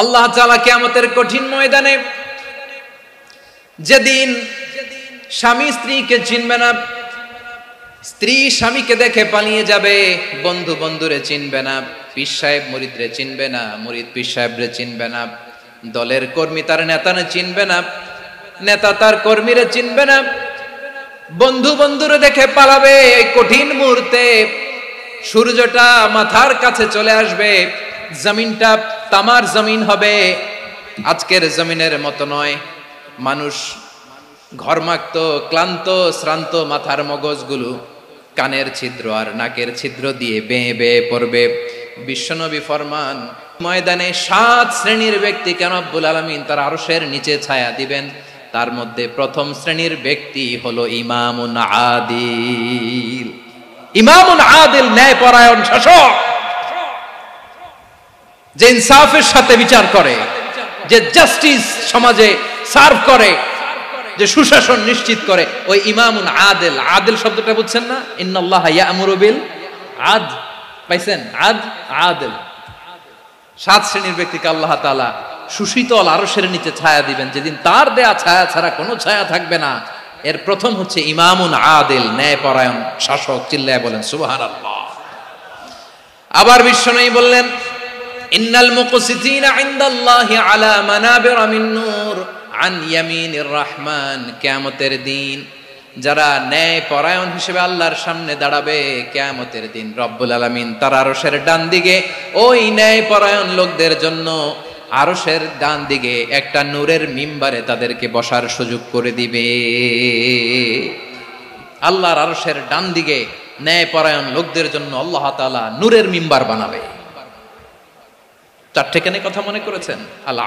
আল্লাহ তাআলা কিয়ামতের কঠিন ময়দানে যেদিন স্বামী স্ত্রীকে চিনবে না, স্ত্রী স্বামীকে দেখে পালিয়ে যাবে, বন্ধু বন্ধুরে চিনবে না, পীর সাহেব মুরিদরে চিনবে না, মুরিদ পীর সাহেবরে চিনবে না, দলের কর্মী তার নেতারে চিনবে না, নেতা তার কর্মীরে চিনবে না, বন্ধু বন্ধুরে দেখে পালাবে। এই কঠিন মুহূর্তে সূর্যটা মাথার কাছে চলে আসবে, জমিনটা তামার জমিন হবে, আজকের জমিনের মতো নয়। মানুষ ঘর্মাক্ত, ক্লান্ত, শ্রান্ত মাথার মগজগুলো কানের ছিদ্র আর নাকের ছিদ্র দিয়ে বেয়ে বেয়ে পড়বে। বিশ্বনবী ফরমান, ময়দানে 7 শ্রেণীর ব্যক্তিকে রব্বুল আলামিন তার আরশের নিচে ছায়া দিবেন। তার মধ্যে প্রথম শ্রেণীর ব্যক্তি হলো ইমামুন আদিল। ইমামুন আদিল, ন্যায়পরায়ণ শাসক, যে ইনসাফের সাথে বিচার করে, যে জাস্টিস সমাজে সার্ভ করে, যে সুশাসন নিশ্চিত করে, ওই ইমামুন আদিল। আদিল শব্দটা বুঝছেন না? ইন্নাল্লাহা ইয়া'মুরু বিল আদল, পাইছেন? আদিল। 7 শ্রেণীর ব্যক্তিকে আল্লাহ তাআলা সুশীতল আরশের নিচে ছায়া দিবেন, যেদিন তার দেয়া ছায়া ছাড়া কোনো ছায়া থাকবে না। এর প্রথম হচ্ছে ইমামুন আদিল, ন্যায়পরায়ণ শাসক। চিল্লায় বলেন সুবহানাল্লাহ। আবার বিশ্বনবী বললেন, ইন্নাল মুকসিতিনা ইনদাল্লাহি আলা মানাবিরা মিন নূর আন ইয়ামিনির রহমান। কিয়ামতের দিন যারা ন্যায়পরায়ণ হিসেবে আল্লাহর সামনে দাঁড়াবে, কিয়ামতের দিন রব্বুল আলামিন তার আরশের ডান দিকে ওই ন্যায়পরায়ণ লোকদের জন্য আরশের ডান দিকে একটা নূরের মিম্বারে তাদেরকে বসার সুযোগ করে দিবে। আল্লাহর আরশের ডান দিকে ন্যায়পরায়ণ লোকদের জন্য আল্লাহ তাআলা নূরের মিম্বার বানাবে। 4টে কেন কথা মনে করেছেন? আল্লাহ